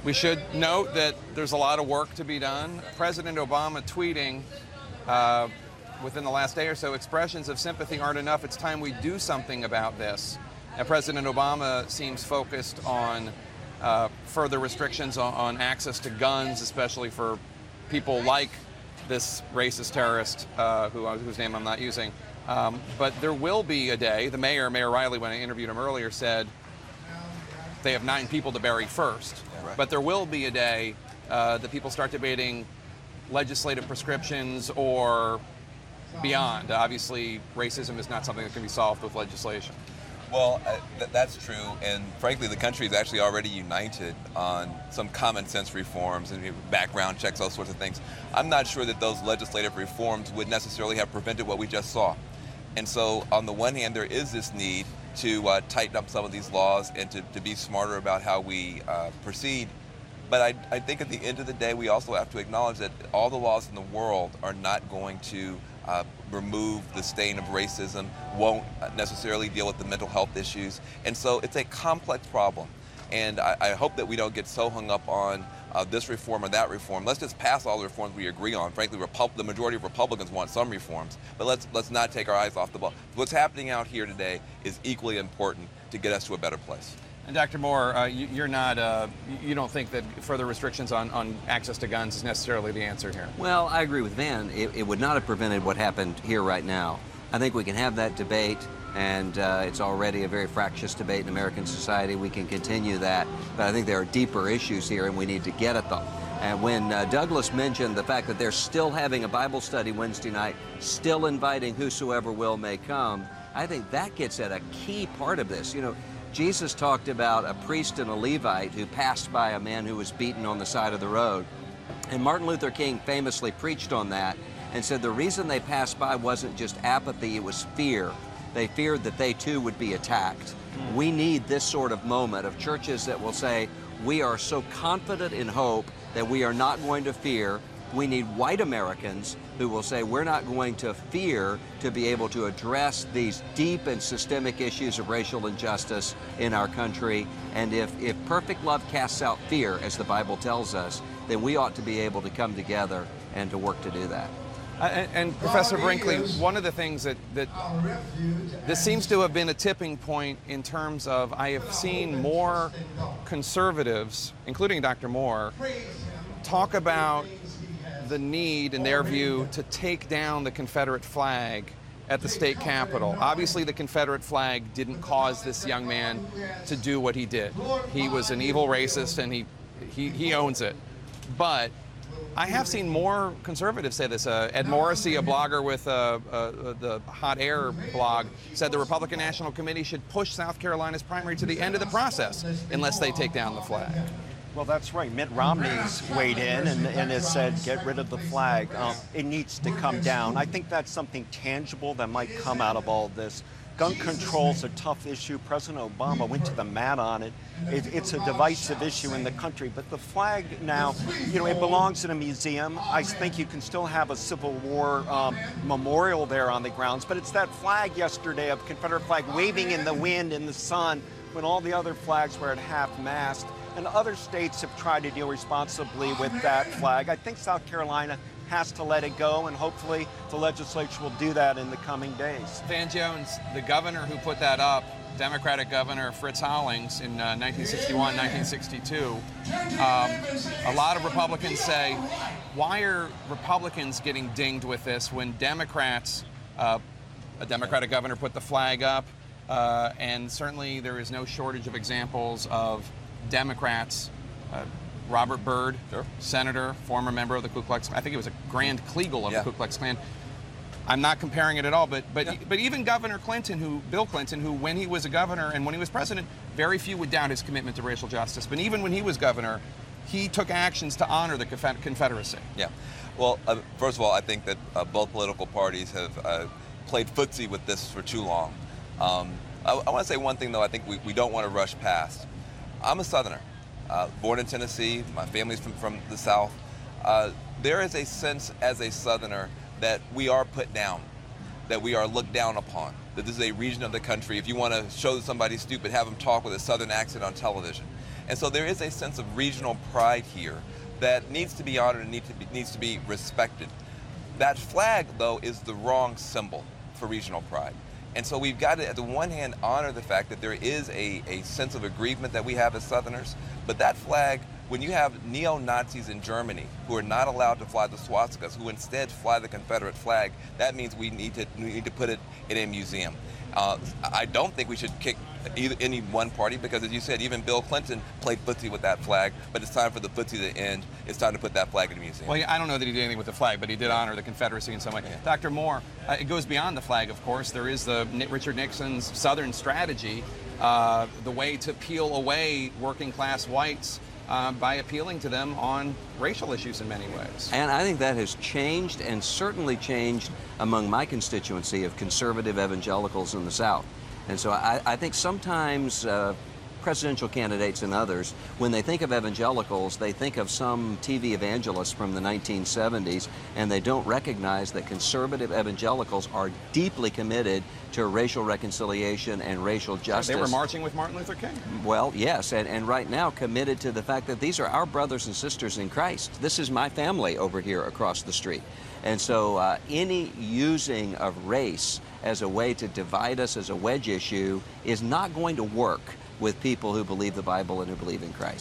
We should note that there's a lot of work to be done. President Obama tweeting within the last day or so, expressions of sympathy aren't enough. It's time we do something about this. And President Obama seems focused on further restrictions on access to guns, especially for people like this racist terrorist whose name I'm not using. But there will be a day, Mayor Riley, when I interviewed him earlier, said they have 9 people to bury first. Yeah, right. But there will be a day that people start debating legislative prescriptions or beyond. Obviously, racism is not something that can be solved with legislation. Well, that's true, and frankly, the country is actually already united on some common sense reforms and background checks, those sorts of things. I'm not sure that those legislative reforms would necessarily have prevented what we just saw. And so, on the one hand, there is this need to tighten up some of these laws and to be smarter about how we proceed. But I think at the end of the day, we also have to acknowledge that all the laws in the world are not going to remove the stain of racism, won't necessarily deal with the mental health issues. And so it's a complex problem. And I hope that we don't get so hung up on this reform or that reform. Let's just pass all the reforms we agree on. Frankly, the majority of Republicans want some reforms, but let's not take our eyes off the ball. What's happening out here today is equally important to get us to a better place. And Dr. Moore, you don't think that further restrictions on access to guns is necessarily the answer here? Well, I agree with Van. It would not have prevented what happened here right now. I think we can have that debate, and it's already a very fractious debate in American society. We can continue that, but I think there are deeper issues here, and we need to get at them. And when Douglas mentioned the fact that they're still having a Bible study Wednesday night, still inviting whosoever will may come, I think that gets at a key part of this. You know, Jesus talked about a priest and a Levite who passed by a man who was beaten on the side of the road. And Martin Luther King famously preached on that and said the reason they passed by wasn't just apathy, it was fear. They feared that they too would be attacked. We need this sort of moment of churches that will say, we are so confident in hope that we are not going to fear. We need white Americans who will say we're not going to fear to be able to address these deep and systemic issues of racial injustice in our country. And if perfect love casts out fear, as the Bible tells us, then we ought to be able to come together and to work to do that. And Professor Brinkley, one of the things that this seems to have been a tipping point in terms of I have seen more conservatives, including Dr. Moore, talk about the need, in their view, to take down the Confederate flag at the state capitol. Obviously, the Confederate flag didn't cause this young man to do what he did. He was an evil racist, and he owns it. But I have seen more conservatives say this. Ed Morrissey, a blogger with the Hot Air blog, said the Republican National Committee should push South Carolina's primary to the end of the process unless they take down the flag. Well, that's right. Mitt Romney's weighed in and has said, get rid of the flag. It needs to come down. I think that's something tangible that might come out of all this. Gun control's a tough issue. President Obama went to the mat on it. It's a divisive issue in the country. But the flag now, you know, it belongs in a museum. I think you can still have a Civil War memorial there on the grounds. But it's that flag yesterday, of Confederate flag, waving in the wind in the sun when all the other flags were at half-mast. And other states have tried to deal responsibly with that flag. I think South Carolina has to let it go, and hopefully the legislature will do that in the coming days. Van Jones, the governor who put that up, Democratic Governor Fritz Hollings in 1961, 1962, a lot of Republicans say, why are Republicans getting dinged with this when Democrats, a Democratic governor put the flag up, and certainly there is no shortage of examples of Democrats, Robert Byrd, sure, senator, former member of the Ku Klux Klan. I think it was a Grand Kleagle of the Ku Klux Klan. I'm not comparing it at all, but even Governor Clinton, Bill Clinton, who when he was a governor and when he was president, very few would doubt his commitment to racial justice. But even when he was governor, he took actions to honor the Confederacy. Yeah. Well, first of all, I think that both political parties have played footsie with this for too long. I want to say one thing, though, I think we don't want to rush past. I'm a Southerner, born in Tennessee. My family's from the South. There is a sense as a Southerner that we are put down, that we are looked down upon, that this is a region of the country. If you want to show somebody stupid, have them talk with a Southern accent on television. And so there is a sense of regional pride here that needs to be honored and needs to be respected. That flag, though, is the wrong symbol for regional pride. And so we've got to, at the one hand, honor the fact that there is a sense of aggrievement that we have as Southerners, but that flag, when you have neo-Nazis in Germany who are not allowed to fly the swastikas, who instead fly the Confederate flag, that means we need to put it in a museum. I don't think we should kick any one party because, as you said, even Bill Clinton played footsie with that flag, but it's time for the footsie to end. It's time to put that flag in a museum. Well, I don't know that he did anything with the flag, but he did honor the Confederacy in some way. Yeah. Dr. Moore, it goes beyond the flag, of course. There is the Richard Nixon's Southern strategy, the way to peel away working class whites by appealing to them on racial issues in many ways. And I think that has changed, and certainly changed among my constituency of conservative evangelicals in the South. And so I think sometimes presidential candidates and others, when they think of evangelicals, they think of some TV evangelists from the 1970s, and they don't recognize that conservative evangelicals are deeply committed to racial reconciliation and racial justice. They were marching with Martin Luther King. Well, yes, and right now committed to the fact that these are our brothers and sisters in Christ. This is my family over here across the street. And so any using of race as a way to divide us as a wedge issue is not going to work with people who believe the Bible and who believe in Christ.